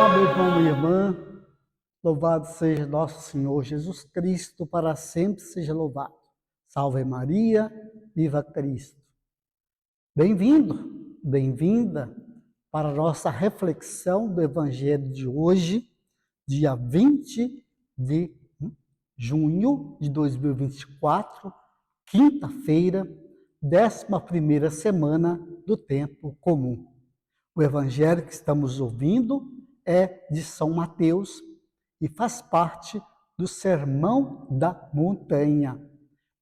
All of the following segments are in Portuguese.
Olá, meu irmão e irmã, louvado seja nosso Senhor Jesus Cristo, para sempre seja louvado. Salve Maria, viva Cristo. Bem-vindo, bem-vinda para a nossa reflexão do Evangelho de hoje, dia 20 de junho de 2024, quinta-feira, 11ª semana do tempo comum. O evangelho que estamos ouvindo é de São Mateus e faz parte do Sermão da Montanha.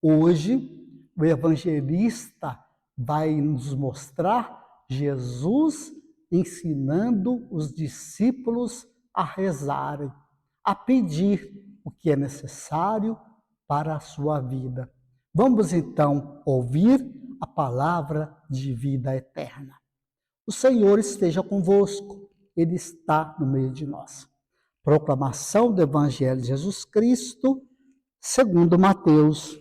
Hoje, o evangelista vai nos mostrar Jesus ensinando os discípulos a rezarem, a pedir o que é necessário para a sua vida. Vamos então ouvir a palavra de vida eterna. O Senhor esteja convosco, Ele está no meio de nós. Proclamação do Evangelho de Jesus Cristo, segundo Mateus.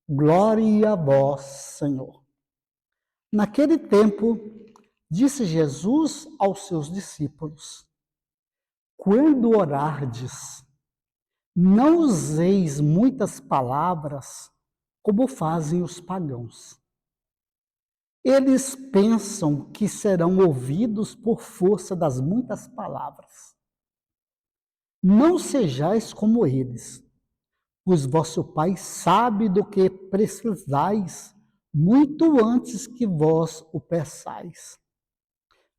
Glória a vós, Senhor. Naquele tempo, disse Jesus aos seus discípulos: quando orardes, não useis muitas palavras, como fazem os pagãos. Eles pensam que serão ouvidos por força das muitas palavras. Não sejais como eles, pois vosso Pai sabe do que precisais, muito antes que vós o peçais.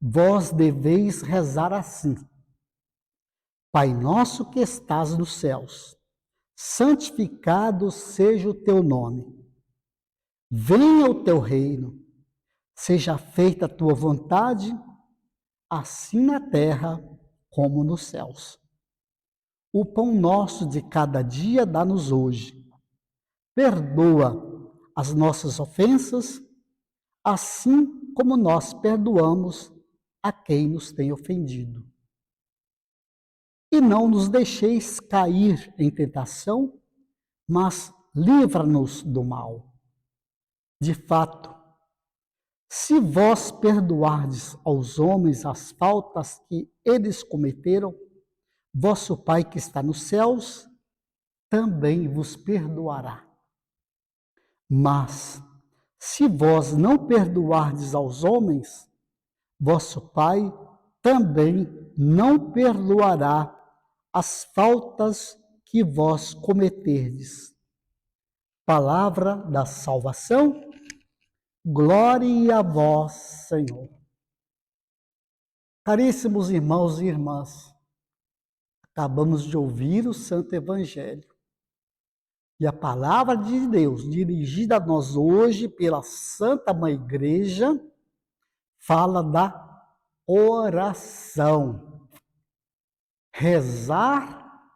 Vós deveis rezar assim: Pai nosso que estás nos céus, santificado seja o teu nome. Venha o teu reino. Seja feita a tua vontade, assim na terra como nos céus. O pão nosso de cada dia dá-nos hoje. Perdoa as nossas ofensas, assim como nós perdoamos a quem nos tem ofendido. E não nos deixeis cair em tentação, mas livra-nos do mal. De fato, se vós perdoardes aos homens as faltas que eles cometeram, vosso Pai que está nos céus também vos perdoará. Mas, se vós não perdoardes aos homens, vosso Pai também não perdoará as faltas que vós cometerdes. Palavra da salvação. Glória a vós, Senhor. Caríssimos irmãos e irmãs, acabamos de ouvir o Santo Evangelho. E a palavra de Deus, dirigida a nós hoje pela Santa Mãe Igreja, fala da oração. Rezar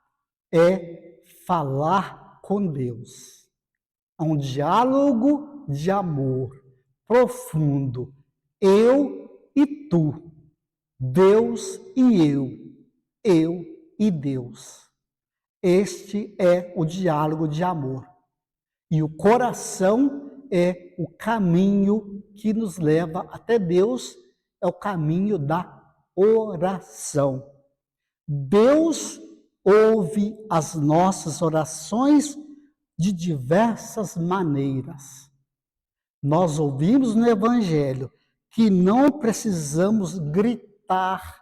é falar com Deus. É um diálogo de amor profundo, eu e tu, Deus e eu e Deus. Este é o diálogo de amor. E o coração é o caminho que nos leva até Deus, é o caminho da oração. Deus ouve as nossas orações de diversas maneiras. Nós ouvimos no Evangelho que não precisamos gritar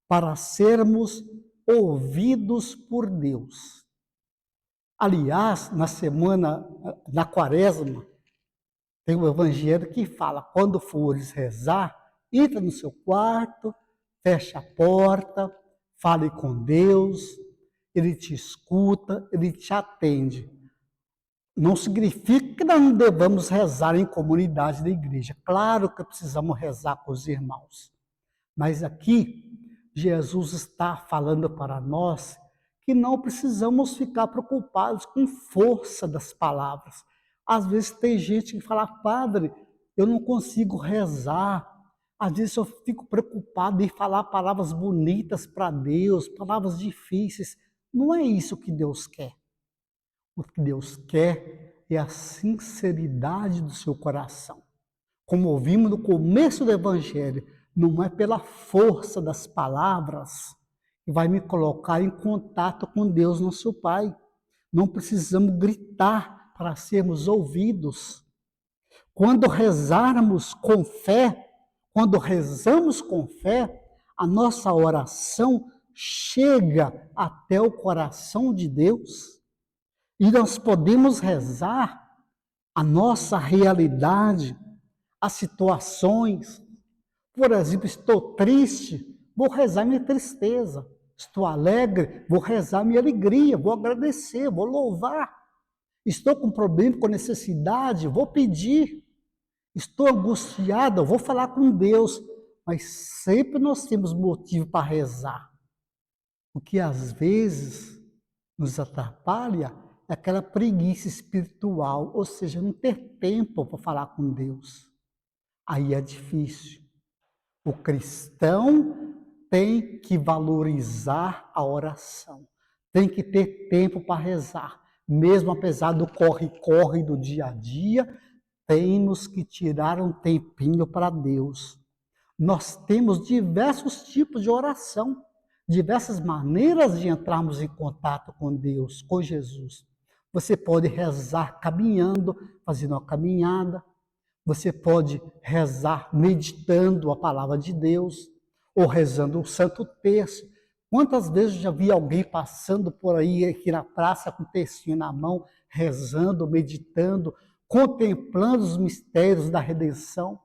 para sermos ouvidos por Deus. Aliás, na Quaresma, tem um Evangelho que fala: quando fores rezar, entra no seu quarto, fecha a porta, fale com Deus, Ele te escuta, Ele te atende. Não significa que nós não devamos rezar em comunidade da igreja. Claro que precisamos rezar com os irmãos. Mas aqui, Jesus está falando para nós que não precisamos ficar preocupados com força das palavras. Às vezes tem gente que fala: padre, eu não consigo rezar. Às vezes eu fico preocupado em falar palavras bonitas para Deus, palavras difíceis. Não é isso que Deus quer. O que Deus quer é a sinceridade do seu coração. Como ouvimos no começo do Evangelho, não é pela força das palavras e vai me colocar em contato com Deus, nosso Pai. Não precisamos gritar para sermos ouvidos. Quando rezarmos com fé, quando rezamos com fé, a nossa oração chega até o coração de Deus e nós podemos rezar a nossa realidade, as situações. Por exemplo, estou triste, vou rezar minha tristeza. Estou alegre, vou rezar minha alegria, vou agradecer, vou louvar. Estou com problema, com necessidade, vou pedir. Estou angustiada, vou falar com Deus. Mas sempre nós temos motivo para rezar. O que às vezes nos atrapalha é aquela preguiça espiritual, ou seja, não ter tempo para falar com Deus. Aí é difícil. O cristão tem que valorizar a oração, tem que ter tempo para rezar. Mesmo apesar do corre-corre do dia a dia, temos que tirar um tempinho para Deus. Nós temos diversos tipos de oração, diversas maneiras de entrarmos em contato com Deus, com Jesus. Você pode rezar caminhando, fazendo uma caminhada. Você pode rezar meditando a palavra de Deus, ou rezando o Santo Terço. Quantas vezes eu já vi alguém passando por aí, aqui na praça, com o tercinho na mão, rezando, meditando, contemplando os mistérios da redenção.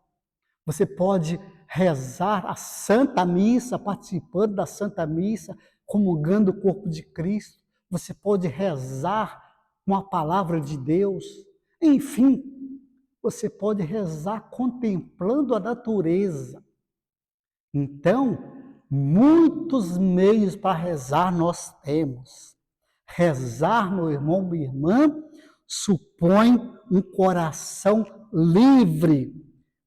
Você pode rezar a Santa Missa, participando da Santa Missa, comungando o corpo de Cristo. Você pode rezar com a palavra de Deus. Enfim, você pode rezar contemplando a natureza. Então, muitos meios para rezar nós temos. Rezar, meu irmão, minha irmã, supõe um coração livre,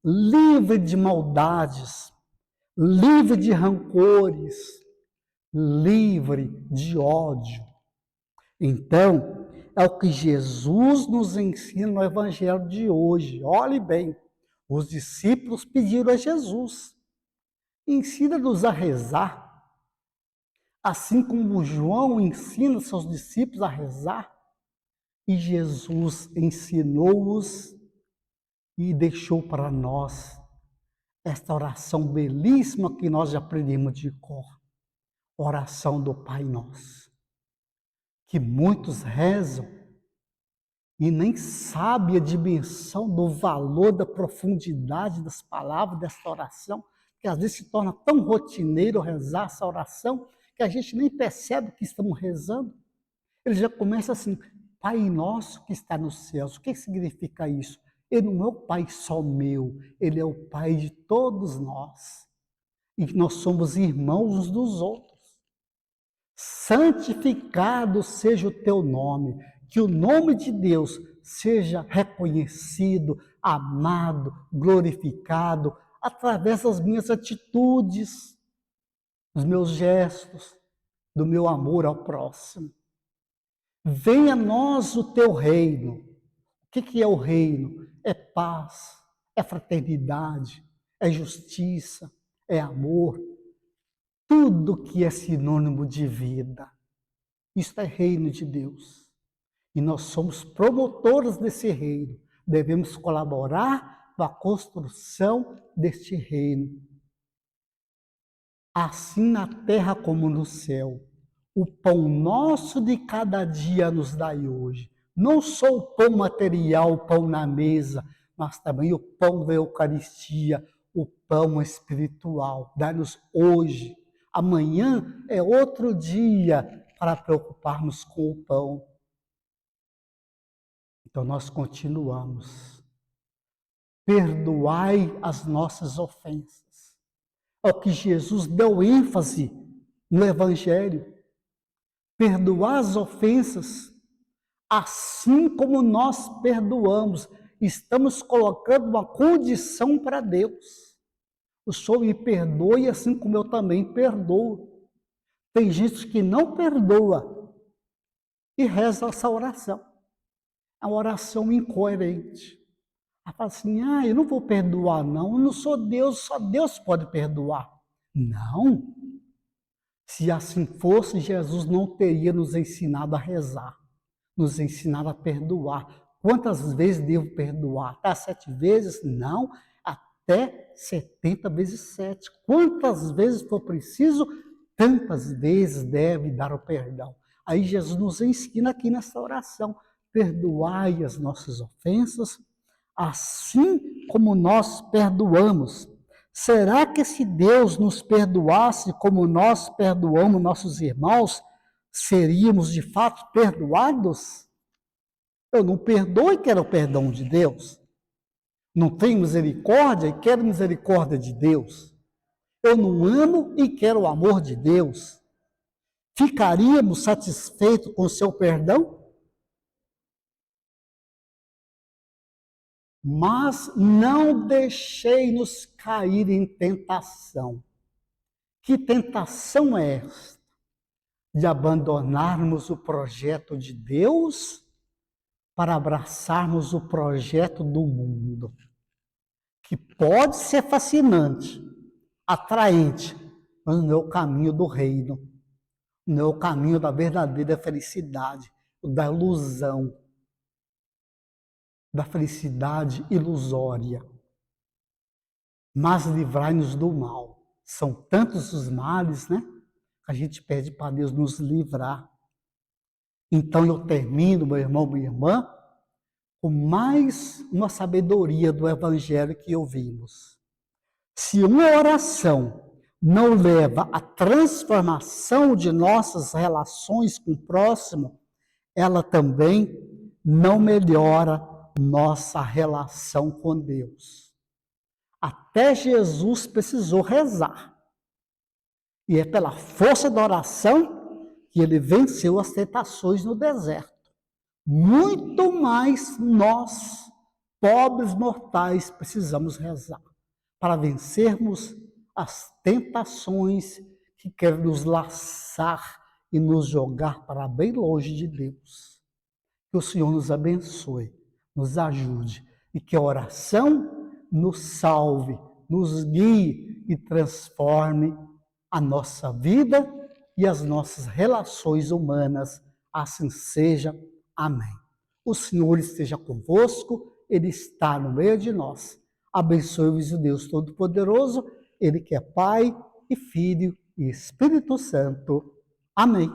livre de maldades, livre de rancores, livre de ódio. Então, é o que Jesus nos ensina no Evangelho de hoje. Olhe bem, os discípulos pediram a Jesus: ensina-nos a rezar, assim como João ensina seus discípulos a rezar. E Jesus ensinou-os e deixou para nós esta oração belíssima que nós já aprendemos de cor, oração do Pai Nosso, que muitos rezam e nem sabem a dimensão do valor, da profundidade das palavras desta oração, que às vezes se torna tão rotineiro rezar essa oração, que a gente nem percebe que estamos rezando. Ele já começa assim: Pai Nosso que está nos céus. O que significa isso? Ele não é o Pai só meu, Ele é o Pai de todos nós. E nós somos irmãos uns dos outros. Santificado seja o teu nome, que o nome de Deus seja reconhecido, amado, glorificado, através das minhas atitudes, dos meus gestos, do meu amor ao próximo. Venha a nós o teu reino. O que é o reino? É paz, é fraternidade, é justiça, é amor. Tudo que é sinônimo de vida. Isso é reino de Deus. E nós somos promotores desse reino. Devemos colaborar com a construção deste reino. Assim na terra como no céu. O pão nosso de cada dia nos dai hoje. Não só o pão material, o pão na mesa, mas também o pão da Eucaristia, o pão espiritual. Dá-nos hoje. Amanhã é outro dia para preocuparmos com o pão. Então nós continuamos. Perdoai as nossas ofensas. É o que Jesus deu ênfase no Evangelho. Perdoar as ofensas, assim como nós perdoamos. Estamos colocando uma condição para Deus. O Senhor me perdoe assim como eu também perdoo. Tem gente que não perdoa e reza essa oração. É uma oração incoerente. Ela fala assim: eu não vou perdoar não, eu não sou Deus, só Deus pode perdoar. Não. Se assim fosse, Jesus não teria nos ensinado a rezar, nos ensinado a perdoar. Quantas vezes devo perdoar? Até 7 vezes? Não, até 70 vezes 7. Quantas vezes for preciso, tantas vezes deve dar o perdão. Aí Jesus nos ensina aqui nessa oração: perdoai as nossas ofensas, assim como nós perdoamos. Será que se Deus nos perdoasse como nós perdoamos nossos irmãos, seríamos de fato perdoados? Eu não perdoo e quero o perdão de Deus. Não tenho misericórdia e quero misericórdia de Deus. Eu não amo e quero o amor de Deus. Ficaríamos satisfeitos com o seu perdão? Mas não deixei-nos cair em tentação. Que tentação é esta? De abandonarmos o projeto de Deus para abraçarmos o projeto do mundo, que pode ser fascinante, atraente, mas não é o caminho do reino, não é o caminho da verdadeira felicidade, da ilusão, da felicidade ilusória. Mas livrai-nos do mal. São tantos os males, né? A gente pede para Deus nos livrar. Então eu termino, meu irmão, minha irmã, com mais uma sabedoria do Evangelho que ouvimos. Se uma oração não leva à transformação de nossas relações com o próximo, ela também não melhora nossa relação com Deus. Até Jesus precisou rezar. E é pela força da oração que ele venceu as tentações no deserto. Muito mais nós, pobres mortais, precisamos rezar para vencermos as tentações que querem nos laçar e nos jogar para bem longe de Deus. Que o Senhor nos abençoe, nos ajude e que a oração nos salve, nos guie e transforme a nossa vida e as nossas relações humanas. Assim seja. Amém. O Senhor esteja convosco, Ele está no meio de nós. Abençoe-vos o Deus Todo-Poderoso, Ele que é Pai e Filho e Espírito Santo. Amém.